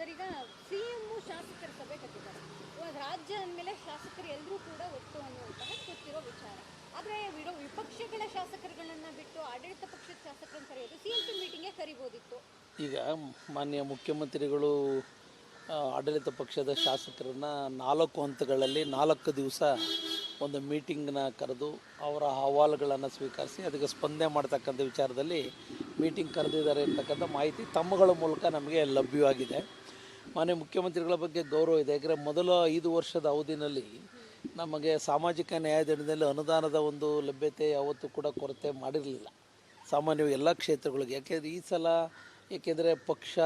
Sir, ಈಗ CM ಶಾಸಕರ ಸಭೆ ಕಟ್ಟಿದ್ದಾರೆ. ಇವಾಗ ರಾಜ್ಯ ಅಂದಮೇಲೆ ಶಾಸಕರು ಎಲ್ಲರೂ ಕೂಡ ಒಟ್ಟು ಅನ್ನುವಂತಹ ಗೊತ್ತಿರೋ ವಿಚಾರ. ಆದರೆ ವಿಪಕ್ಷಗಳ ಶಾಸಕರುಗಳನ್ನ ಬಿಟ್ಟು ಆಡಳಿತ ಪಕ್ಷದ ಶಾಸಕರನ್ನು ಕರೆಯೋದು ಸಿಎಂ ಮೀಟಿಂಗ್ಗೆ ಕರಿಬೋದಿತ್ತು. ಈಗ ಮಾನ್ಯ ಮುಖ್ಯಮಂತ್ರಿಗಳು ಆಡಳಿತ ಪಕ್ಷದ ಶಾಸಕರನ್ನು 4 ಹಂತಗಳಲ್ಲಿ 4 ದಿವಸ ಒಂದು ಮೀಟಿಂಗ್ನ ಕರೆದು ಅವರ ಅಹವಾಲುಗಳನ್ನು ಸ್ವೀಕರಿಸಿ ಅದಕ್ಕೆ ಸ್ಪಂದನೆ ಮಾಡ್ತಕ್ಕಂಥ ವಿಚಾರದಲ್ಲಿ ಮೀಟಿಂಗ್ ಕರೆದಿದ್ದಾರೆ ಅಂತಕ್ಕಂಥ ಮಾಹಿತಿ ತಮ್ಮಗಳ ಮೂಲಕ ನಮಗೆ ಲಭ್ಯವಾಗಿದೆ. ಮಾನ್ಯ ಮುಖ್ಯಮಂತ್ರಿಗಳ ಬಗ್ಗೆ ಗೌರವ ಇದೆ. ಯಾಕಂದರೆ ಮೊದಲ 5 ವರ್ಷದ ಅವಧಿನಲ್ಲಿ ನಮಗೆ ಸಾಮಾಜಿಕ ನ್ಯಾಯದಂಡದಲ್ಲಿ ಅನುದಾನದ ಒಂದು ಲಭ್ಯತೆ ಯಾವತ್ತೂ ಕೂಡ ಕೊರತೆ ಮಾಡಿರಲಿಲ್ಲ ಸಾಮಾನ್ಯವಾಗಿ ಎಲ್ಲ ಕ್ಷೇತ್ರಗಳಿಗೆ. ಯಾಕೆಂದರೆ ಈ ಸಲ ಏಕೆಂದರೆ ಪಕ್ಷ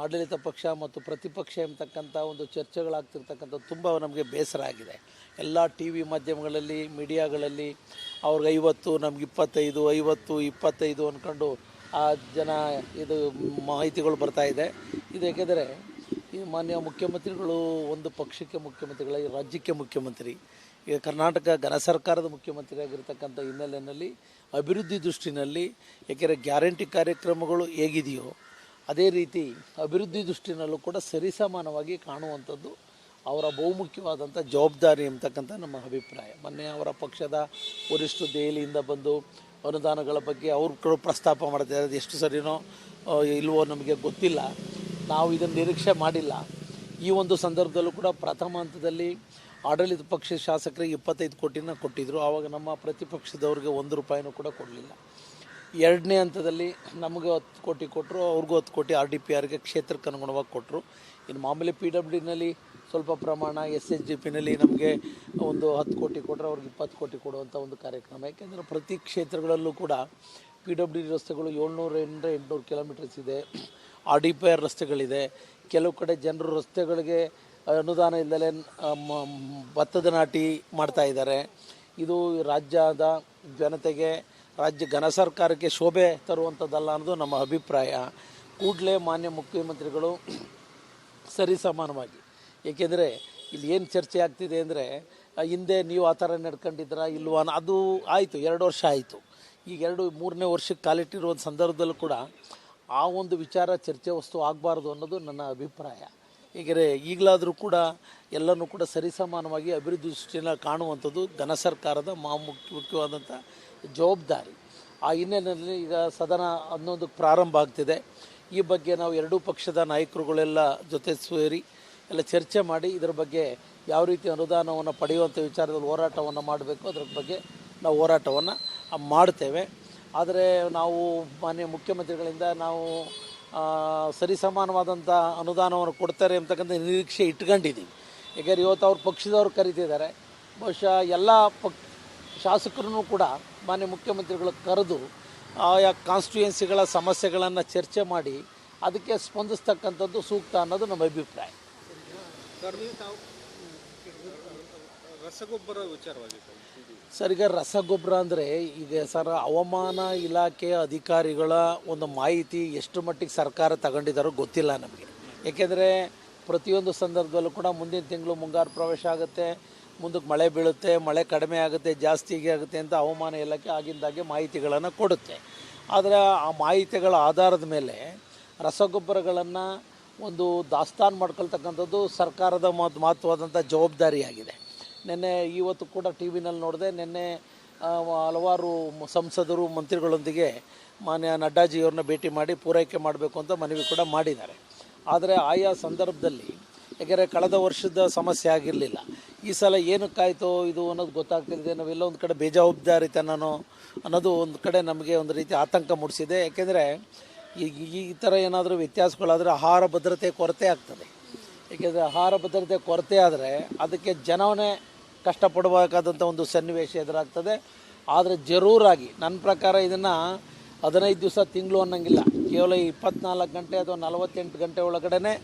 ಆಡಳಿತ ಪಕ್ಷ ಮತ್ತು ಪ್ರತಿಪಕ್ಷ ಎಂಬತಕ್ಕಂಥ ಒಂದು ಚರ್ಚೆಗಳಾಗ್ತಿರ್ತಕ್ಕಂಥ ತುಂಬ ನಮಗೆ ಬೇಸರ ಆಗಿದೆ. ಎಲ್ಲ ಟಿ ವಿ ಮಾಧ್ಯಮಗಳಲ್ಲಿ ಮೀಡಿಯಾಗಳಲ್ಲಿ ಅವ್ರಿಗೆ 50 ನಮ್ಗೆ 25 50 25 ಅಂದ್ಕೊಂಡು ಆ ಜನ ಇದು ಮಾಹಿತಿಗಳು ಬರ್ತಾಯಿದೆ. ಇದು ಏಕೆಂದರೆ ಈ ಮಾನ್ಯ ಮುಖ್ಯಮಂತ್ರಿಗಳು ಒಂದು ಪಕ್ಷಕ್ಕೆ ಮುಖ್ಯಮಂತ್ರಿಗಳ ರಾಜ್ಯಕ್ಕೆ ಮುಖ್ಯಮಂತ್ರಿ, ಈಗ ಕರ್ನಾಟಕ ಘನ ಸರ್ಕಾರದ ಮುಖ್ಯಮಂತ್ರಿ ಆಗಿರ್ತಕ್ಕಂಥ ಹಿನ್ನೆಲೆಯಲ್ಲಿ ಅಭಿವೃದ್ಧಿ ದೃಷ್ಟಿನಲ್ಲಿ ಏಕೆಂದರೆ ಗ್ಯಾರಂಟಿ ಕಾರ್ಯಕ್ರಮಗಳು ಹೇಗಿದೆಯೋ ಅದೇ ರೀತಿ ಅಭಿವೃದ್ಧಿ ದೃಷ್ಟಿನಲ್ಲೂ ಕೂಡ ಸರಿಸಮಾನವಾಗಿ ಕಾಣುವಂಥದ್ದು ಅವರ ಬಹುಮುಖ್ಯವಾದಂಥ ಜವಾಬ್ದಾರಿ ಎಂಬತಕ್ಕಂಥ ನಮ್ಮ ಅಭಿಪ್ರಾಯ. ಮೊನ್ನೆ ಅವರ ಪಕ್ಷದ ವರಿಷ್ಠರು ದೆಹಲಿಯಿಂದ ಬಂದು ಅನುದಾನಗಳ ಬಗ್ಗೆ ಅವರು ಪ್ರಸ್ತಾಪ ಮಾಡ್ತಿದ್ದಾರೆ. ಅದು ಎಷ್ಟು ಸರಿನೋ ಇಲ್ವೋ ನಮಗೆ ಗೊತ್ತಿಲ್ಲ, ನಾವು ಇದನ್ನು ನಿರೀಕ್ಷೆ ಮಾಡಿಲ್ಲ. ಈ ಒಂದು ಸಂದರ್ಭದಲ್ಲೂ ಕೂಡ ಪ್ರಥಮ ಹಂತದಲ್ಲಿ ಆಡಳಿತ ಪಕ್ಷದ ಶಾಸಕರಿಗೆ 25 ಕೋಟಿನ ಕೊಟ್ಟಿದ್ದರು. ಆವಾಗ ನಮ್ಮ ಪ್ರತಿಪಕ್ಷದವ್ರಿಗೆ 1 ರೂಪಾಯಿನೂ ಕೂಡ ಕೊಡಲಿಲ್ಲ. 2ನೇ ಹಂತದಲ್ಲಿ ನಮಗೆ 10 ಕೋಟಿ ಕೊಟ್ಟರು, ಅವ್ರಿಗೂ 10 ಕೋಟಿ RDPRಗೆ ಕ್ಷೇತ್ರಕ್ಕೆ ಅನುಗುಣವಾಗಿ ಕೊಟ್ಟರು. ಇನ್ನು ಮಾಮೂಲಿ PWDನಲ್ಲಿ ಸ್ವಲ್ಪ ಪ್ರಮಾಣ, SHGPನಲ್ಲಿ ನಮಗೆ ಒಂದು 10 ಕೋಟಿ ಕೊಟ್ಟರೆ ಅವ್ರಿಗೆ 20 ಕೋಟಿ ಕೊಡುವಂಥ ಒಂದು ಕಾರ್ಯಕ್ರಮ. ಯಾಕೆಂದರೆ ಪ್ರತಿ ಕ್ಷೇತ್ರಗಳಲ್ಲೂ ಕೂಡ PWD ರಸ್ತೆಗಳು 700-800 ಕಿಲೋಮೀಟರ್ಸ್ ಇದೆ, RDPR ರಸ್ತೆಗಳಿದೆ. ಕೆಲವು ಕಡೆ ಜನರು ರಸ್ತೆಗಳಿಗೆ ಅನುದಾನ ಇಲ್ಲದೆ ಭತ್ತದ ನಾಟಿ ಮಾಡ್ತಾ ಇದ್ದಾರೆ. ಇದು ರಾಜ್ಯದ ಜನತೆಗೆ, ರಾಜ್ಯ ಘನ ಸರ್ಕಾರಕ್ಕೆ ಶೋಭೆ ತರುವಂಥದ್ದಲ್ಲ ಅನ್ನೋದು ನಮ್ಮ ಅಭಿಪ್ರಾಯ. ಕೂಡಲೇ ಮಾನ್ಯ ಮುಖ್ಯಮಂತ್ರಿಗಳು ಸರಿಸಮಾನವಾಗಿ, ಏಕೆಂದರೆ ಇಲ್ಲಿ ಏನು ಚರ್ಚೆ ಆಗ್ತಿದೆ ಅಂದರೆ ಹಿಂದೆ ನೀವು ಆ ಥರ ನಡ್ಕೊಂಡಿದ್ದೀರಾ ಇಲ್ವಾ, ಅದು ಆಯಿತು, 2 ವರ್ಷ ಆಯಿತು. ಈಗ 3ನೇ ವರ್ಷಕ್ಕೆ ಕಾಲಿಟ್ಟಿರುವ ಸಂದರ್ಭದಲ್ಲೂ ಕೂಡ ಆ ಒಂದು ವಿಚಾರ ಚರ್ಚೆ ವಸ್ತು ಆಗಬಾರ್ದು ಅನ್ನೋದು ನನ್ನ ಅಭಿಪ್ರಾಯ. ಏಕೆಂದರೆ ಈಗಲಾದರೂ ಕೂಡ ಎಲ್ಲನೂ ಕೂಡ ಸರಿಸಮಾನವಾಗಿ ಅಭಿವೃದ್ಧಿ ದೃಷ್ಟಿನ ಕಾಣುವಂಥದ್ದು ಘನ ಸರ್ಕಾರದ ಮುಖ್ಯವಾದಂಥ ಜವಾಬ್ದಾರಿ. ಆ ಹಿನ್ನೆಲೆಯಲ್ಲಿ ಈಗ ಸದನ 11ಕ್ಕೆ ಪ್ರಾರಂಭ ಆಗ್ತಿದೆ. ಈ ಬಗ್ಗೆ ನಾವು 2 ಪಕ್ಷದ ನಾಯಕರುಗಳೆಲ್ಲ ಜೊತೆ ಸೇರಿ ಎಲ್ಲ ಚರ್ಚೆ ಮಾಡಿ ಇದರ ಬಗ್ಗೆ ಯಾವ ರೀತಿ ಅನುದಾನವನ್ನು ಪಡೆಯುವಂಥ ವಿಚಾರದಲ್ಲಿ ಹೋರಾಟವನ್ನು ಮಾಡಬೇಕು, ಅದರ ಬಗ್ಗೆ ನಾವು ಹೋರಾಟವನ್ನು ಮಾಡ್ತೇವೆ. ಆದರೆ ನಾವು ಮಾನ್ಯ ಮುಖ್ಯಮಂತ್ರಿಗಳಿಂದ ನಾವು ಸರಿಸಮಾನವಾದಂಥ ಅನುದಾನವನ್ನು ಕೊಡ್ತಾರೆ ಅಂತಕ್ಕಂಥ ನಿರೀಕ್ಷೆ ಇಟ್ಕೊಂಡಿದ್ದೀವಿ. ಯಾಕೆಂದರೆ ಇವತ್ತು ಅವ್ರ ಪಕ್ಷದವ್ರು ಕರೀತಿದ್ದಾರೆ. ಬಹುಶಃ ಎಲ್ಲ ಶಾಸಕರನ್ನು ಕೂಡ ಮಾನ್ಯ ಮುಖ್ಯಮಂತ್ರಿಗಳು ಕರೆದು ಆಯಾ ಕಾನ್ಸ್ಟಿಟ್ಯೂಯೆನ್ಸಿಗಳ ಸಮಸ್ಯೆಗಳನ್ನು ಚರ್ಚೆ ಮಾಡಿ ಅದಕ್ಕೆ ಸ್ಪಂದಿಸ್ತಕ್ಕಂಥದ್ದು ಸೂಕ್ತ ಅನ್ನೋದು ನಮ್ಮ ಅಭಿಪ್ರಾಯ. ರಸಗೊಬ್ಬರ ವಿಚಾರವಾಗಿ ಸರ್, ಈಗ ರಸಗೊಬ್ಬರ ಅಂದರೆ ಈಗ ಸರ್ ಹವಾಮಾನ ಇಲಾಖೆಯ ಅಧಿಕಾರಿಗಳ ಒಂದು ಮಾಹಿತಿ ಎಷ್ಟು ಮಟ್ಟಿಗೆ ಸರ್ಕಾರ ತಗೊಂಡಿದ್ದಾರೋ ಗೊತ್ತಿಲ್ಲ ನಮಗೆ. ಏಕೆಂದರೆ ಪ್ರತಿಯೊಂದು ಸಂದರ್ಭದಲ್ಲೂ ಕೂಡ ಮುಂದಿನ ತಿಂಗಳು ಮುಂಗಾರು ಪ್ರವೇಶ ಆಗುತ್ತೆ, ಮುಂದಕ್ಕೆ ಮಳೆ ಬೀಳುತ್ತೆ, ಮಳೆ ಕಡಿಮೆ ಆಗುತ್ತೆ, ಜಾಸ್ತಿ ಆಗುತ್ತೆ ಅಂತ ಹವಾಮಾನ ಇಲಾಖೆ ಆಗಿಂದಾಗೆ ಮಾಹಿತಿಗಳನ್ನು ಕೊಡುತ್ತೆ. ಆದರೆ ಆ ಮಾಹಿತಿಗಳ ಆಧಾರದ ಮೇಲೆ ರಸಗೊಬ್ಬರಗಳನ್ನು ಒಂದು ದಾಸ್ತಾನು ಮಾಡ್ಕೊಳ್ತಕ್ಕಂಥದ್ದು ಸರ್ಕಾರದ ಮಹತ್ವವಾದಂಥ ಜವಾಬ್ದಾರಿಯಾಗಿದೆ. ಇವತ್ತು ಕೂಡ ಟಿ ವಿನಲ್ಲಿ ನೋಡಿದೆ, ನಿನ್ನೆ ಹಲವಾರು ಸಂಸದರು ಮಂತ್ರಿಗಳೊಂದಿಗೆ ಮಾನ್ಯ ನಡ್ಡಾಜಿಯವ್ರನ್ನ ಭೇಟಿ ಮಾಡಿ ಪೂರೈಕೆ ಮಾಡಬೇಕು ಅಂತ ಮನವಿ ಕೂಡ ಮಾಡಿದ್ದಾರೆ. ಆದರೆ ಆಯಾ ಸಂದರ್ಭದಲ್ಲಿ ಯಾಕೆಂದರೆ ಕಳೆದ ವರ್ಷದ ಸಮಸ್ಯೆ ಆಗಿರಲಿಲ್ಲ, ಈ ಸಲ ಏನಕ್ಕಾಯಿತೋ ಇದು ಅನ್ನೋದು ಗೊತ್ತಾಗ್ತಿದೆ. ನಾವೆಲ್ಲ ಒಂದು ಕಡೆ ಬೇಜವಾಬ್ದಾರಿತನೋ ಅನ್ನೋದು ಒಂದು ಕಡೆ ನಮಗೆ ಒಂದು ರೀತಿ ಆತಂಕ ಮೂಡಿಸಿದೆ. ಯಾಕೆಂದರೆ ಈ ಥರ ಏನಾದರೂ ವ್ಯತ್ಯಾಸಗಳಾದರೆ ಆಹಾರ ಭದ್ರತೆ ಕೊರತೆ ಆಗ್ತದೆ. ಏಕೆಂದರೆ ಆಹಾರ ಭದ್ರತೆ ಕೊರತೆ ಆದರೆ ಅದಕ್ಕೆ ಜನವೇ ಕಷ್ಟಪಡಬೇಕಾದಂಥ ಒಂದು ಸನ್ನಿವೇಶ ಎದುರಾಗ್ತದೆ. ಆದರೆ ಜರೂರಾಗಿ ನನ್ನ ಪ್ರಕಾರ ಇದನ್ನು 15 ದಿವಸ ತಿಂಗಳು ಅನ್ನೋಂಗಿಲ್ಲ, ಕೇವಲ 24 ಗಂಟೆ ಅಥವಾ 48 ಗಂಟೆ ಒಳಗಡೆ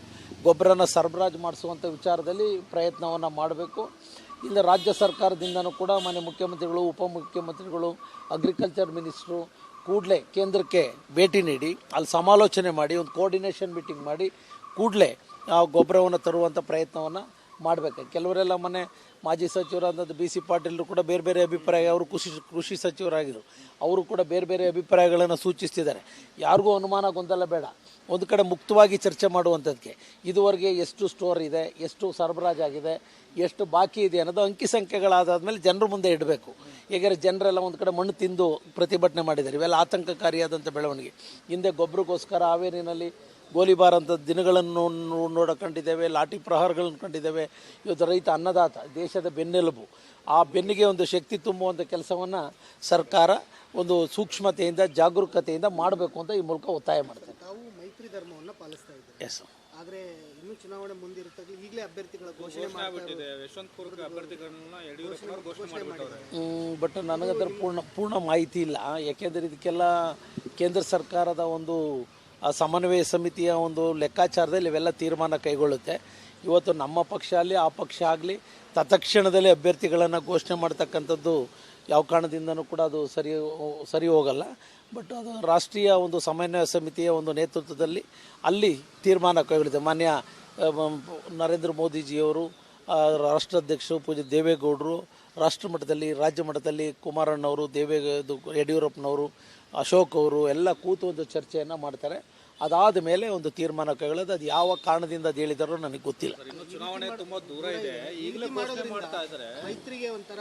ಗೊಬ್ಬರನ ಸರಬರಾಜು ಮಾಡಿಸುವಂಥ ವಿಚಾರದಲ್ಲಿ ಪ್ರಯತ್ನವನ್ನು ಮಾಡಬೇಕು. ಇಲ್ಲ ರಾಜ್ಯ ಸರ್ಕಾರದಿಂದನೂ ಕೂಡ ಮಾನ್ಯ ಮುಖ್ಯಮಂತ್ರಿಗಳು, ಉಪಮುಖ್ಯಮಂತ್ರಿಗಳು, ಅಗ್ರಿಕಲ್ಚರ್ ಮಿನಿಸ್ಟ್ರು ಕೂಡಲೇ ಕೇಂದ್ರಕ್ಕೆ ಭೇಟಿ ನೀಡಿ ಅಲ್ಲಿ ಸಮಾಲೋಚನೆ ಮಾಡಿ ಒಂದು ಕೋಆರ್ಡಿನೇಷನ್ ಮೀಟಿಂಗ್ ಮಾಡಿ ಕೂಡಲೇ ಆ ಗೊಬ್ಬರವನ್ನು ತರುವಂಥ ಪ್ರಯತ್ನವನ್ನು ಮಾಡಬೇಕು. ಕೆಲವರೆಲ್ಲ ಮೊನ್ನೆ ಮಾಜಿ ಸಚಿವರಾದಂಥ ಬಿ ಸಿ ಪಾಟೀಲರು ಕೂಡ ಬೇರೆ ಬೇರೆ ಅಭಿಪ್ರಾಯ, ಅವರು ಕೃಷಿ ಸಚಿವರಾಗಿದ್ದರು, ಅವರು ಕೂಡ ಬೇರೆ ಬೇರೆ ಅಭಿಪ್ರಾಯಗಳನ್ನು ಸೂಚಿಸ್ತಿದ್ದಾರೆ. ಯಾರಿಗೂ ಅನುಮಾನ ಗೊಂದಲ ಬೇಡ, ಒಂದು ಕಡೆ ಮುಕ್ತವಾಗಿ ಚರ್ಚೆ ಮಾಡುವಂಥದ್ದಕ್ಕೆ ಇದುವರೆಗೆ ಎಷ್ಟು ಸ್ಟೋರ್ ಇದೆ, ಎಷ್ಟು ಸರಬರಾಜಾಗಿದೆ, ಎಷ್ಟು ಬಾಕಿ ಇದೆ ಅನ್ನೋದು ಅಂಕಿ ಸಂಖ್ಯೆಗಳಾದಾದ್ಮೇಲೆ ಜನರ ಮುಂದೆ ಇಡಬೇಕು. ಹೇಗಾದ್ರೆ ಜನರೆಲ್ಲ ಒಂದು ಕಡೆ ಮಣ್ಣು ತಿಂದು ಪ್ರತಿಭಟನೆ ಮಾಡಿದ್ದಾರೆ. ಇವೆಲ್ಲ ಆತಂಕಕಾರಿಯಾದಂಥ ಬೆಳವಣಿಗೆ. ಹಿಂದೆ ಗೊಬ್ಬರಕ್ಕೋಸ್ಕರ ಹಾವೇರಿನಲ್ಲಿ ಗೋಲಿಬಾರ್ ಅಂತ ದಿನಗಳನ್ನು ಕಂಡಿದ್ದೇವೆ, ಲಾಠಿ ಪ್ರಹಾರಗಳನ್ನು ಕಂಡಿದ್ದೇವೆ. ಇವತ್ತು ರೈತ ಅನ್ನದಾತ, ದೇಶದ ಬೆನ್ನೆಲುಬು, ಆ ಬೆನ್ನಿಗೆ ಒಂದು ಶಕ್ತಿ ತುಂಬುವಂಥ ಕೆಲಸವನ್ನು ಸರ್ಕಾರ ಒಂದು ಸೂಕ್ಷ್ಮತೆಯಿಂದ ಜಾಗರೂಕತೆಯಿಂದ ಮಾಡಬೇಕು ಅಂತ ಈ ಮೂಲಕ ಒತ್ತಾಯ ಮಾಡ್ತೇವೆ. ತಾವು ಮೈತ್ರಿ ಧರ್ಮವನ್ನು ಪಾಲಿಸ್ತಾ ಇದ್ದಾರೆ. ಎಸ್, ಆದರೆ ಇನ್ನೂ ಚುನಾವಣೆ ಮುಂದಿರುತ್ತದೆ. ಈಗಲೇ ಅಭ್ಯರ್ಥಿಗಳ ಘೋಷಣೆ ಮಾಡಿಬಿಟ್ಟಿದೆ. ಯಶವಂತಪುರದ ಅಭ್ಯರ್ಥಿಗಳನ್ನ ಯಡಿಯೂರಪ್ಪನವರು ಘೋಷಣೆ ಮಾಡಿದ್ದಾರೆ. ಬಟ್ ನನಗದರ ಪೂರ್ಣ ಮಾಹಿತಿ ಇಲ್ಲ. ಯಾಕೆಂದರೆ ಇದಕ್ಕೆಲ್ಲ ಕೇಂದ್ರ ಸರ್ಕಾರದ ಒಂದು ಸಮನ್ವಯ ಸಮಿತಿಯ ಒಂದು ಲೆಕ್ಕಾಚಾರದಲ್ಲಿ ಇವೆಲ್ಲ ತೀರ್ಮಾನ ಕೈಗೊಳ್ಳುತ್ತೆ. ಇವತ್ತು ನಮ್ಮ ಪಕ್ಷ ಆಗಲಿ ಆ ಪಕ್ಷ ಆಗಲಿ ತತ್ಕ್ಷಣದಲ್ಲಿ ಅಭ್ಯರ್ಥಿಗಳನ್ನು ಘೋಷಣೆ ಮಾಡ್ತಕ್ಕಂಥದ್ದು ಯಾವ ಕಾರಣದಿಂದನೂ ಕೂಡ ಅದು ಸರಿ ಹೋಗಲ್ಲ. ಬಟ್ ಅದು ರಾಷ್ಟ್ರೀಯ ಒಂದು ಸಮನ್ವಯ ಸಮಿತಿಯ ಒಂದು ನೇತೃತ್ವದಲ್ಲಿ ಅಲ್ಲಿ ತೀರ್ಮಾನ ಕೈಗೊಳ್ಳುತ್ತೆ. ಮಾನ್ಯ ನರೇಂದ್ರ ಮೋದಿಜಿಯವರು, ರಾಷ್ಟ್ರಾಧ್ಯಕ್ಷರು ಪೂಜ್ಯ ದೇವೇಗೌಡರು, ರಾಷ್ಟ್ರ ಮಟ್ಟದಲ್ಲಿ ರಾಜ್ಯ ಮಟ್ಟದಲ್ಲಿ ಕುಮಾರಣ್ಣವರು, ಯಡಿಯೂರಪ್ಪನವರು, ಅಶೋಕ್ ಅವರು ಎಲ್ಲ ಕೂತು ಒಂದು ಚರ್ಚೆಯನ್ನು ಮಾಡ್ತಾರೆ. ಅದಾದ ಮೇಲೆ ಒಂದು ತೀರ್ಮಾನ ಕೈಗೊಳ್ಳೋದು. ಅದು ಯಾವ ಕಾರಣದಿಂದ ಅದು ಹೇಳಿದಾರೋ ನನಗೆ ಗೊತ್ತಿಲ್ಲ. ಚುನಾವಣೆ ತುಂಬಾ ದೂರ ಇದೆ, ಈಗಲೇ ಘೋಷಣೆ ಮಾಡ್ತಾ ಇದ್ದಾರೆ. ಮೈತ್ರಿಗೆ ಒಂಥರ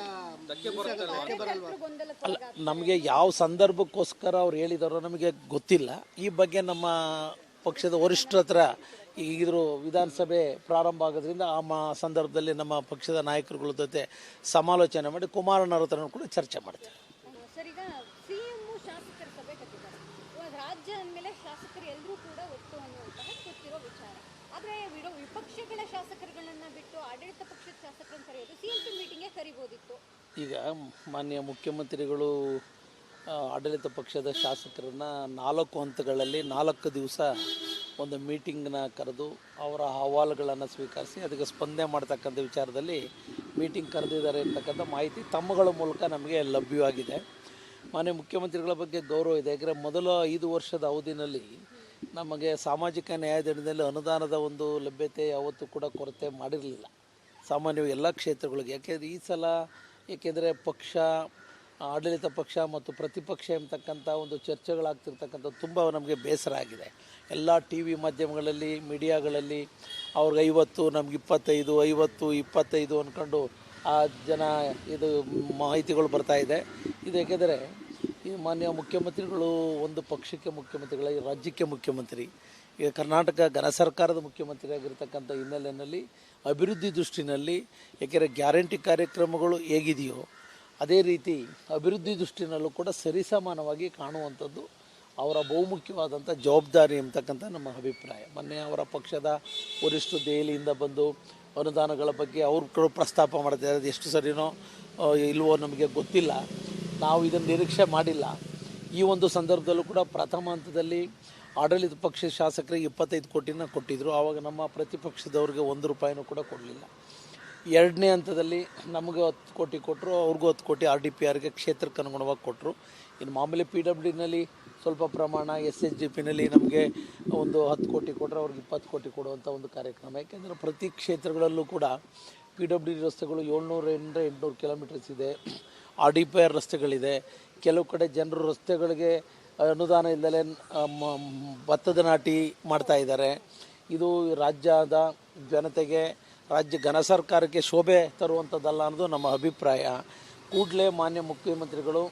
ಅಲ್ಲ, ನಮಗೆ ಯಾವ ಸಂದರ್ಭಕ್ಕೋಸ್ಕರ ಅವ್ರು ಹೇಳಿದಾರೋ ನಮಗೆ ಗೊತ್ತಿಲ್ಲ. ಈ ಬಗ್ಗೆ ನಮ್ಮ ಪಕ್ಷದ ವರಿಷ್ಠರ ಹತ್ರ ಈಗಿದ್ರು ವಿಧಾನಸಭೆ ಪ್ರಾರಂಭ ಆಗೋದ್ರಿಂದ ಆ ಸಂದರ್ಭದಲ್ಲಿ ನಮ್ಮ ಪಕ್ಷದ ನಾಯಕರುಗಳ ಜೊತೆ ಸಮಾಲೋಚನೆ ಮಾಡಿ ಕುಮಾರಣ್ಣವ್ರ ಹತ್ರ ಕೂಡ ಚರ್ಚೆ ಮಾಡ್ತೇವೆ. ಸರ್, ಈಗ ಸಿಎಂ ಶಾಸಕರ ಸಭೆ ಕಟ್ಟಿದ್ದಾರೆ. ಇವಾಗ ರಾಜ್ಯ ಅಂದಮೇಲೆ ಶಾಸಕರು ಎಲ್ಲರೂ ಕೂಡ ಒಟ್ಟು ಅನ್ನುವಂತಹ ಗೊತ್ತಿರೋ ವಿಚಾರ. ಆದರೆ ವಿಪಕ್ಷಗಳ ಶಾಸಕರುಗಳನ್ನ ಬಿಟ್ಟು ಆಡಳಿತ ಪಕ್ಷದ ಶಾಸಕರನ್ನು ಕರೆಯೋದು ಸಿಎಂ ಮೀಟಿಂಗ್ಗೆ ಕರಿಬೋದಿತ್ತು. ಈಗ ಮಾನ್ಯ ಮುಖ್ಯಮಂತ್ರಿಗಳು ಆಡಳಿತ ಪಕ್ಷದ ಶಾಸಕರನ್ನ 4 ಹಂತಗಳಲ್ಲಿ 4 ದಿವಸ ಒಂದು ಮೀಟಿಂಗ್ನ ಕರೆದು ಅವರ ಅಹವಾಲುಗಳನ್ನು ಸ್ವೀಕರಿಸಿ ಅದಕ್ಕೆ ಸ್ಪಂದನೆ ಮಾಡ್ತಕ್ಕಂಥ ವಿಚಾರದಲ್ಲಿ ಮೀಟಿಂಗ್ ಕರೆದಿದ್ದಾರೆ ಅಂತಕ್ಕಂಥ ಮಾಹಿತಿ ತಮ್ಮಗಳ ಮೂಲಕ ನಮಗೆ ಲಭ್ಯವಾಗಿದೆ. ಮಾನ್ಯ ಮುಖ್ಯಮಂತ್ರಿಗಳ ಬಗ್ಗೆ ಗೌರವ ಇದೆ. ಯಾಕಂದರೆ ಮೊದಲ 5 ವರ್ಷದ ಅವಧಿನಲ್ಲಿ ನಮಗೆ ಸಾಮಾಜಿಕ ನ್ಯಾಯದಂಡದಲ್ಲಿ ಅನುದಾನದ ಒಂದು ಲಭ್ಯತೆ ಯಾವತ್ತೂ ಕೂಡ ಕೊರತೆ ಮಾಡಿರಲಿಲ್ಲ ಸಾಮಾನ್ಯವಾಗಿ ಎಲ್ಲ ಕ್ಷೇತ್ರಗಳಿಗೆ. ಯಾಕೆಂದರೆ ಈ ಸಲ ಏಕೆಂದರೆ ಪಕ್ಷ, ಆಡಳಿತ ಪಕ್ಷ ಮತ್ತು ಪ್ರತಿಪಕ್ಷ ಎಂಬತಕ್ಕಂಥ ಒಂದು ಚರ್ಚೆಗಳಾಗ್ತಿರ್ತಕ್ಕಂಥ ತುಂಬ ನಮಗೆ ಬೇಸರ ಆಗಿದೆ. ಎಲ್ಲ ಟಿ ವಿ ಮಾಧ್ಯಮಗಳಲ್ಲಿ, ಮೀಡಿಯಾಗಳಲ್ಲಿ ಅವ್ರಿಗೆ 50, ನಮ್ಗೆ 25, 50, 25 ಅಂದ್ಕೊಂಡು ಆ ಜನ ಇದು ಮಾಹಿತಿಗಳು ಬರ್ತಾಯಿದೆ. ಇದು ಏಕೆಂದರೆ ಈ ಮಾನ್ಯ ಮುಖ್ಯಮಂತ್ರಿಗಳು ಒಂದು ಪಕ್ಷಕ್ಕೆ ಮುಖ್ಯಮಂತ್ರಿಗಳ, ಈ ರಾಜ್ಯಕ್ಕೆ ಮುಖ್ಯಮಂತ್ರಿ, ಈಗ ಕರ್ನಾಟಕ ಘನ ಸರ್ಕಾರದ ಮುಖ್ಯಮಂತ್ರಿ ಆಗಿರ್ತಕ್ಕಂಥ ಹಿನ್ನೆಲೆಯಲ್ಲಿ ಅಭಿವೃದ್ಧಿ ದೃಷ್ಟಿನಲ್ಲಿ ಏಕೆಂದರೆ ಗ್ಯಾರಂಟಿ ಕಾರ್ಯಕ್ರಮಗಳು ಹೇಗಿದೆಯೋ ಅದೇ ರೀತಿ ಅಭಿವೃದ್ಧಿ ದೃಷ್ಟಿನಲ್ಲೂ ಕೂಡ ಸರಿಸಮಾನವಾಗಿ ಕಾಣುವಂಥದ್ದು ಅವರ ಬಹುಮುಖ್ಯವಾದಂಥ ಜವಾಬ್ದಾರಿ ಎಂಬತಕ್ಕಂಥ ನಮ್ಮ ಅಭಿಪ್ರಾಯ. ಮೊನ್ನೆ ಅವರ ಪಕ್ಷದ ವರಿಷ್ಠರು ದೆಹಲಿಯಿಂದ ಬಂದು ಅನುದಾನಗಳ ಬಗ್ಗೆ ಅವರು ಪ್ರಸ್ತಾಪ ಮಾಡ್ತಾರೆ. ಅದು ಎಷ್ಟು ಸರಿನೋ ಇಲ್ವೋ ನಮಗೆ ಗೊತ್ತಿಲ್ಲ, ನಾವು ಇದನ್ನು ನಿರೀಕ್ಷೆ ಮಾಡಿಲ್ಲ. ಈ ಒಂದು ಸಂದರ್ಭದಲ್ಲೂ ಕೂಡ ಪ್ರಥಮ ಹಂತದಲ್ಲಿ ಆಡಳಿತ ಪಕ್ಷದ ಶಾಸಕರಿಗೆ 25 ಕೋಟಿನ ಕೊಟ್ಟಿದ್ದರು. ಆವಾಗ ನಮ್ಮ ಪ್ರತಿಪಕ್ಷದವ್ರಿಗೆ 1 ರೂಪಾಯಿನೂ ಕೂಡ ಕೊಡಲಿಲ್ಲ. 2ನೇ ಹಂತದಲ್ಲಿ ನಮಗೆ 10 ಕೋಟಿ ಕೊಟ್ಟರು, ಅವ್ರಿಗೂ 10 ಕೋಟಿ RDPRಗೆ ಕ್ಷೇತ್ರಕ್ಕೆ ಅನುಗುಣವಾಗಿ ಕೊಟ್ಟರು. ಇನ್ನು ಮಾಮೂಲಿ PWDನಲ್ಲಿ ಸ್ವಲ್ಪ ಪ್ರಮಾಣ, SHDPನಲ್ಲಿ ನಮಗೆ ಒಂದು 10 ಕೋಟಿ ಕೊಟ್ಟರೆ ಅವ್ರಿಗೆ 20 ಕೋಟಿ ಕೊಡುವಂಥ ಒಂದು ಕಾರ್ಯಕ್ರಮ. ಯಾಕೆಂದರೆ ಪ್ರತಿ ಕ್ಷೇತ್ರಗಳಲ್ಲೂ ಕೂಡ PWD ರಸ್ತೆಗಳು 700 800 ಕಿಲೋಮೀಟರ್ಸ್ ಇದೆ, RDPR ರಸ್ತೆಗಳಿದೆ. ಕೆಲವು ಕಡೆ ಜನರು ರಸ್ತೆಗಳಿಗೆ ಅನುದಾನ ಇಲ್ಲದೆ ಭತ್ತದ ನಾಟಿ ಮಾಡ್ತಾ ಇದ್ದಾರೆ. ಇದು ರಾಜ್ಯದ ಜನತೆಗೆ, ರಾಜ್ಯ ಘನ ಸರ್ಕಾರಕ್ಕೆ ಶೋಭೆ ತರುವಂಥದ್ದಲ್ಲ ಅನ್ನೋದು ನಮ್ಮ ಅಭಿಪ್ರಾಯ. ಕೂಡಲೇ ಮಾನ್ಯ ಮುಖ್ಯಮಂತ್ರಿಗಳು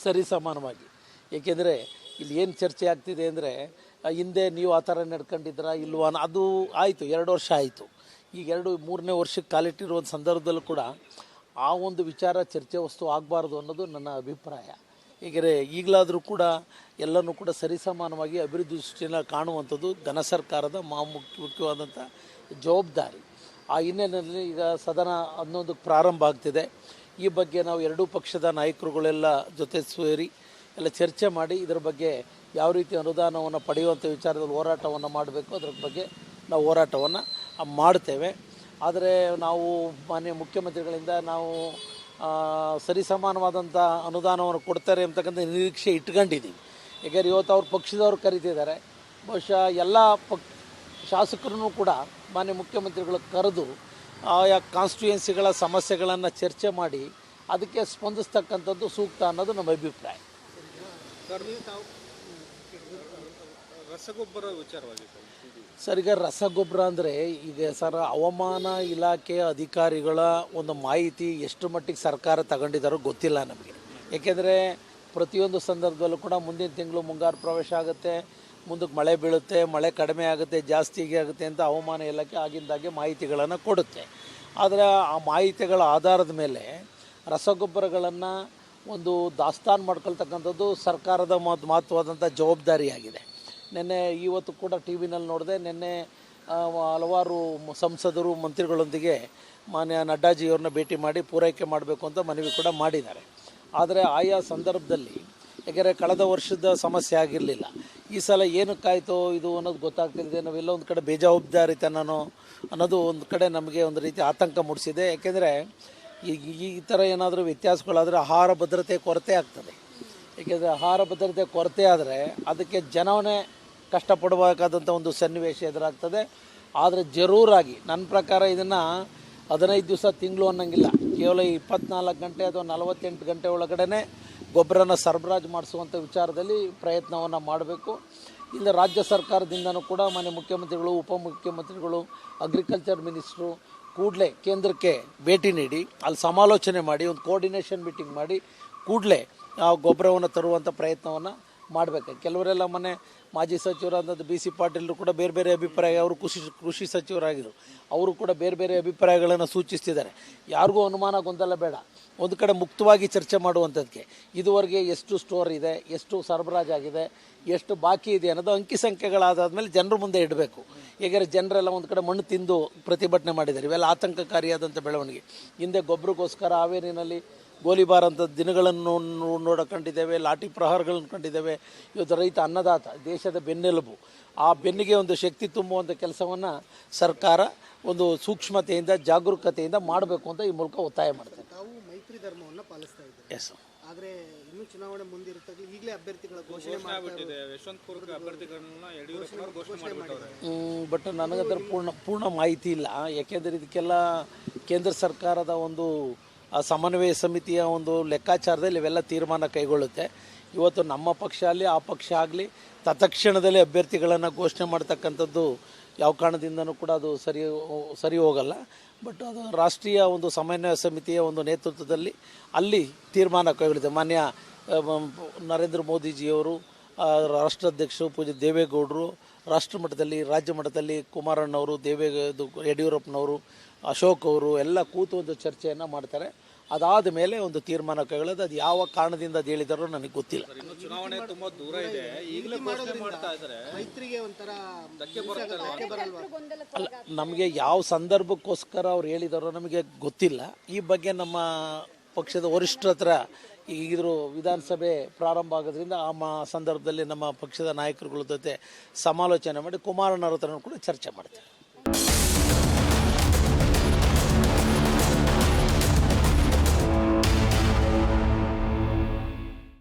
ಸರಿಸಮಾನವಾಗಿ, ಏಕೆಂದರೆ ಇಲ್ಲಿ ಏನು ಚರ್ಚೆ ಆಗ್ತಿದೆ ಅಂದರೆ ಹಿಂದೆ ನೀವು ಆ ಥರ ನಡ್ಕೊಂಡಿದ್ದೀರಾ ಇಲ್ವಾ, ಅದು ಆಯಿತು, 2 ವರ್ಷ ಆಯಿತು. ಈಗ 3ನೇ ವರ್ಷಕ್ಕೆ ಕಾಲಿಟ್ಟಿರುವ ಸಂದರ್ಭದಲ್ಲೂ ಕೂಡ ಆ ಒಂದು ವಿಚಾರ ಚರ್ಚೆ ವಸ್ತು ಆಗಬಾರ್ದು ಅನ್ನೋದು ನನ್ನ ಅಭಿಪ್ರಾಯ. ಹೀಗೆ ಈಗಲಾದರೂ ಕೂಡ ಎಲ್ಲನೂ ಕೂಡ ಸರಿಸಮಾನವಾಗಿ ಅಭಿವೃದ್ಧಿ ದೃಷ್ಟಿಯನ್ನು ಕಾಣುವಂಥದ್ದು ಘನ ಸರ್ಕಾರದ ಮುಖ್ಯವಾದಂಥ ಜವಾಬ್ದಾರಿ. ಆ ಹಿನ್ನೆಲೆಯಲ್ಲಿ ಈಗ ಸದನ 11ಕ್ಕೆ ಪ್ರಾರಂಭ ಆಗ್ತಿದೆ. ಈ ಬಗ್ಗೆ ನಾವು 2 ಪಕ್ಷದ ನಾಯಕರುಗಳೆಲ್ಲ ಜೊತೆ ಸೇರಿ ಎಲ್ಲ ಚರ್ಚೆ ಮಾಡಿ ಇದರ ಬಗ್ಗೆ ಯಾವ ರೀತಿ ಅನುದಾನವನ್ನು ಪಡೆಯುವಂಥ ವಿಚಾರದಲ್ಲಿ ಹೋರಾಟವನ್ನು ಮಾಡಬೇಕು, ಅದರ ಬಗ್ಗೆ ನಾವು ಹೋರಾಟವನ್ನು ಮಾಡ್ತೇವೆ. ಆದರೆ ನಾವು ಮಾನ್ಯ ಮುಖ್ಯಮಂತ್ರಿಗಳಿಂದ ನಾವು ಸರಿಸಮಾನವಾದಂಥ ಅನುದಾನವನ್ನು ಕೊಡ್ತಾರೆ ಅಂತಕ್ಕಂಥ ನಿರೀಕ್ಷೆ ಇಟ್ಕೊಂಡಿದ್ದೀವಿ. ಯಾಕಂದರೆ ಇವತ್ತು ಅವ್ರ ಪಕ್ಷದವ್ರು ಕರೀತಿದ್ದಾರೆ. ಬಹುಶಃ ಎಲ್ಲ ಶಾಸಕರನ್ನು ಕೂಡ ಮಾನ್ಯ ಮುಖ್ಯಮಂತ್ರಿಗಳು ಕರೆದು ಆಯಾ ಕಾನ್ಸ್ಟಿಟ್ಯೂಯೆನ್ಸಿಗಳ ಸಮಸ್ಯೆಗಳನ್ನು ಚರ್ಚೆ ಮಾಡಿ ಅದಕ್ಕೆ ಸ್ಪಂದಿಸ್ತಕ್ಕಂಥದ್ದು ಸೂಕ್ತ ಅನ್ನೋದು ನಮ್ಮ ಅಭಿಪ್ರಾಯ. ರಸಗೊಬ್ಬರ ವಿಚಾರವಾಗಿ ಸರ್, ಈಗ ರಸಗೊಬ್ಬರ ಅಂದರೆ ಈಗ ಸರ್ ಹವಾಮಾನ ಇಲಾಖೆಯ ಅಧಿಕಾರಿಗಳ ಒಂದು ಮಾಹಿತಿ ಎಷ್ಟು ಮಟ್ಟಿಗೆ ಸರ್ಕಾರ ತಗೊಂಡಿದ್ದಾರೋ ಗೊತ್ತಿಲ್ಲ ನಮಗೆ. ಏಕೆಂದರೆ ಪ್ರತಿಯೊಂದು ಸಂದರ್ಭದಲ್ಲೂ ಕೂಡ ಮುಂದಿನ ತಿಂಗಳು ಮುಂಗಾರು ಪ್ರವೇಶ ಆಗುತ್ತೆ, ಮುಂದಕ್ಕೆ ಮಳೆ ಬೀಳುತ್ತೆ, ಮಳೆ ಕಡಿಮೆ ಆಗುತ್ತೆ, ಜಾಸ್ತಿಗೆ ಆಗುತ್ತೆ ಅಂತ ಹವಾಮಾನ ಇಲಾಖೆ ಆಗಿಂದಾಗೆ ಮಾಹಿತಿಗಳನ್ನು ಕೊಡುತ್ತೆ. ಆದರೆ ಆ ಮಾಹಿತಿಗಳ ಆಧಾರದ ಮೇಲೆ ರಸಗೊಬ್ಬರಗಳನ್ನು ಒಂದು ದಾಸ್ತಾನು ಮಾಡ್ಕೊಳ್ತಕ್ಕಂಥದ್ದು ಸರ್ಕಾರದ ಮಹತ್ವವಾದಂಥ ಜವಾಬ್ದಾರಿಯಾಗಿದೆ. ಇವತ್ತು ಕೂಡ ಟಿ ವಿನಲ್ಲಿ ನೋಡಿದೆ, ನಿನ್ನೆ ಹಲವಾರು ಸಂಸದರು ಮಂತ್ರಿಗಳೊಂದಿಗೆ ಮಾನ್ಯ ನಡ್ಡಾಜಿಯವ್ರನ್ನ ಭೇಟಿ ಮಾಡಿ ಪೂರೈಕೆ ಮಾಡಬೇಕು ಅಂತ ಮನವಿ ಕೂಡ ಮಾಡಿದ್ದಾರೆ. ಆದರೆ ಆಯಾ ಸಂದರ್ಭದಲ್ಲಿ ಯಾಕೆಂದರೆ ಕಳೆದ ವರ್ಷದ ಸಮಸ್ಯೆ ಆಗಿರಲಿಲ್ಲ, ಈ ಸಲ ಏನಕ್ಕಾಯಿತೋ ಇದು ಅನ್ನೋದು ಗೊತ್ತಾಗ್ತಿದೆ. ನಾವೆಲ್ಲ ಒಂದು ಕಡೆ ಬೇಜವಾಬ್ದಾರಿತನೋ ಅನ್ನೋದು ಒಂದು ಕಡೆ ನಮಗೆ ಒಂದು ರೀತಿ ಆತಂಕ ಮೂಡಿಸಿದೆ. ಯಾಕೆಂದರೆ ಈ ಥರ ಏನಾದರೂ ವ್ಯತ್ಯಾಸಗಳಾದರೆ ಆಹಾರ ಭದ್ರತೆ ಕೊರತೆ ಆಗ್ತದೆ. ಏಕೆಂದರೆ ಆಹಾರ ಭದ್ರತೆ ಕೊರತೆ ಆದರೆ ಅದಕ್ಕೆ ಜನವೇ ಕಷ್ಟಪಡಬೇಕಾದಂಥ ಒಂದು ಸನ್ನಿವೇಶ ಎದುರಾಗ್ತದೆ. ಆದರೆ ಜರೂರಾಗಿ ನನ್ನ ಪ್ರಕಾರ ಇದನ್ನು 15 ದಿವಸ ತಿಂಗಳು ಅನ್ನೋಂಗಿಲ್ಲ, ಕೇವಲ 24 ಗಂಟೆ ಅಥವಾ 48 ಗಂಟೆ ಒಳಗಡೆ ಗೊಬ್ಬರನ ಸರಬರಾಜು ಮಾಡಿಸುವಂಥ ವಿಚಾರದಲ್ಲಿ ಪ್ರಯತ್ನವನ್ನು ಮಾಡಬೇಕು. ಇಲ್ಲ ರಾಜ್ಯ ಸರ್ಕಾರದಿಂದನೂ ಕೂಡ ಮಾನ್ಯ ಮುಖ್ಯಮಂತ್ರಿಗಳು, ಉಪಮುಖ್ಯಮಂತ್ರಿಗಳು, ಅಗ್ರಿಕಲ್ಚರ್ ಮಿನಿಸ್ಟ್ರು ಕೂಡಲೇ ಕೇಂದ್ರಕ್ಕೆ ಭೇಟಿ ನೀಡಿ ಅಲ್ಲಿ ಸಮಾಲೋಚನೆ ಮಾಡಿ ಒಂದು ಕೋಆರ್ಡಿನೇಷನ್ ಮೀಟಿಂಗ್ ಮಾಡಿ ಕೂಡಲೇ ಆ ಗೊಬ್ಬರವನ್ನು ತರುವಂಥ ಪ್ರಯತ್ನವನ್ನು ಮಾಡಬೇಕು. ಕೆಲವರೆಲ್ಲ ಮೊನ್ನೆ ಮಾಜಿ ಸಚಿವರಾದಂಥ BC ಪಾಟೀಲರು ಕೂಡ ಬೇರೆ ಬೇರೆ ಅಭಿಪ್ರಾಯ, ಅವರು ಕೃಷಿ ಸಚಿವರಾಗಿದ್ದರು, ಅವರು ಕೂಡ ಬೇರೆ ಬೇರೆ ಅಭಿಪ್ರಾಯಗಳನ್ನು ಸೂಚಿಸ್ತಿದ್ದಾರೆ. ಯಾರಿಗೂ ಅನುಮಾನ ಗೊಂದಲ ಬೇಡ, ಒಂದು ಕಡೆ ಮುಕ್ತವಾಗಿ ಚರ್ಚೆ ಮಾಡುವಂಥದ್ದಕ್ಕೆ ಇದುವರೆಗೆ ಎಷ್ಟು ಸ್ಟೋರ್ ಇದೆ, ಎಷ್ಟು ಸರಬರಾಜಾಗಿದೆ, ಎಷ್ಟು ಬಾಕಿ ಇದೆ ಅನ್ನೋದು ಅಂಕಿ ಸಂಖ್ಯೆಗಳಾದಾದ್ಮೇಲೆ ಜನರ ಮುಂದೆ ಇಡಬೇಕು. ಹೇಗೆ ಜನರೆಲ್ಲ ಒಂದು ಕಡೆ ಮಣ್ಣು ತಿಂದು ಪ್ರತಿಭಟನೆ ಮಾಡಿದ್ದಾರೆ. ಇವೆಲ್ಲ ಆತಂಕಕಾರಿಯಾದಂಥ ಬೆಳವಣಿಗೆ. ಹಿಂದೆ ಗೊಬ್ಬರಕ್ಕೋಸ್ಕರ ಹಾವೇರಿನಲ್ಲಿ ಗೋಲಿಬಾರ್ ಅಂತ ದಿನಗಳನ್ನು ಕಂಡಿದ್ದೇವೆ, ಲಾಠಿ ಪ್ರಹಾರಗಳನ್ನು ಕಂಡಿದ್ದೇವೆ. ಇವತ್ತು ರೈತ ಅನ್ನದಾತ, ದೇಶದ ಬೆನ್ನೆಲುಬು, ಆ ಬೆನ್ನಿಗೆ ಒಂದು ಶಕ್ತಿ ತುಂಬುವಂಥ ಕೆಲಸವನ್ನು ಸರ್ಕಾರ ಒಂದು ಸೂಕ್ಷ್ಮತೆಯಿಂದ ಜಾಗರೂಕತೆಯಿಂದ ಮಾಡಬೇಕು ಅಂತ ಈ ಮೂಲಕ ಒತ್ತಾಯ ಮಾಡ್ತಾರೆ. ತಾವು ಮೈತ್ರಿ ಧರ್ಮವನ್ನು ಪಾಲಿಸ್ತಾ ಇದ್ದಾರೆ. ಎಸ್. ಆದರೆ ಇನ್ನೂ ಚುನಾವಣೆ ಮುಂದಿರುತ್ತದೆ, ಈಗಲೇ ಅಭ್ಯರ್ಥಿಗಳ ಘೋಷಣೆ ಮಾಡಿಬಿಟ್ಟಿದೆ. ಯಶವಂತಪುರಕ್ಕೆ ಅಭ್ಯರ್ಥಿಗಳನ್ನ ಯಡಿಯೂರಪ್ಪ ಘೋಷಣೆ ಮಾಡಿದ್ದಾರೆ. ಬಟ್ ನನಗದರ ಪೂರ್ಣ ಮಾಹಿತಿ ಇಲ್ಲ. ಯಾಕೆಂದರೆ ಇದಕ್ಕೆಲ್ಲ ಕೇಂದ್ರ ಸರ್ಕಾರದ ಒಂದು ಸಮನ್ವಯ ಸಮಿತಿಯ ಒಂದು ಲೆಕ್ಕಾಚಾರದಲ್ಲಿ ಇವೆಲ್ಲ ತೀರ್ಮಾನ ಕೈಗೊಳ್ಳುತ್ತೆ. ಇವತ್ತು ನಮ್ಮ ಪಕ್ಷ ಆಗಲಿ ಆ ಪಕ್ಷ ಆಗಲಿ ತತ್ಕ್ಷಣದಲ್ಲಿ ಅಭ್ಯರ್ಥಿಗಳನ್ನು ಘೋಷಣೆ ಮಾಡ್ತಕ್ಕಂಥದ್ದು ಯಾವ ಕಾರಣದಿಂದನೂ ಕೂಡ ಅದು ಸರಿ ಹೋಗಲ್ಲ. ಬಟ್ ಅದು ರಾಷ್ಟ್ರೀಯ ಒಂದು ಸಮನ್ವಯ ಸಮಿತಿಯ ಒಂದು ನೇತೃತ್ವದಲ್ಲಿ ಅಲ್ಲಿ ತೀರ್ಮಾನ ಕೈಗೊಳ್ಳುತ್ತೆ. ಮಾನ್ಯ ನರೇಂದ್ರ ಮೋದಿಜಿಯವರು, ರಾಷ್ಟ್ರಾಧ್ಯಕ್ಷರು ಪೂಜ್ಯ ದೇವೇಗೌಡರು, ರಾಷ್ಟ್ರ ಮಟ್ಟದಲ್ಲಿ ರಾಜ್ಯ ಮಟ್ಟದಲ್ಲಿ ಕುಮಾರಣ್ಣವರು, ಯಡಿಯೂರಪ್ಪನವರು, ಅಶೋಕ್ ಅವರು ಎಲ್ಲ ಕೂತು ಒಂದು ಚರ್ಚೆಯನ್ನು ಮಾಡ್ತಾರೆ. ಅದಾದ ಮೇಲೆ ಒಂದು ತೀರ್ಮಾನ ಕೈಗೊಳ್ಳೋದು. ಅದು ಯಾವ ಕಾರಣದಿಂದ ಅದು ಹೇಳಿದಾರೋ ನನಗೆ ಗೊತ್ತಿಲ್ಲ. ಇನ್ನು ಚುನಾವಣೆ ತುಂಬಾ ದೂರ ಇದೆ, ಈಗಲೇ ಘೋಷಣೆ ಮಾಡ್ತಾ ಇದ್ದಾರೆ. ಮೈತ್ರಿಗೆ ಒಂಥರ ಅಲ್ಲ, ನಮಗೆ ಯಾವ ಸಂದರ್ಭಕ್ಕೋಸ್ಕರ ಅವ್ರು ಹೇಳಿದಾರೋ ನಮಗೆ ಗೊತ್ತಿಲ್ಲ. ಈ ಬಗ್ಗೆ ನಮ್ಮ ಪಕ್ಷದ ವರಿಷ್ಠರ ಹತ್ರ ಈಗಿದ್ರು ವಿಧಾನಸಭೆ ಪ್ರಾರಂಭ ಆಗೋದ್ರಿಂದ ಆ ಸಂದರ್ಭದಲ್ಲಿ ನಮ್ಮ ಪಕ್ಷದ ನಾಯಕರುಗಳ ಜೊತೆ ಸಮಾಲೋಚನೆ ಮಾಡಿ ಕುಮಾರಣ್ಣವ್ರ ಹತ್ರ ಕೂಡ ಚರ್ಚೆ ಮಾಡ್ತಾರೆ.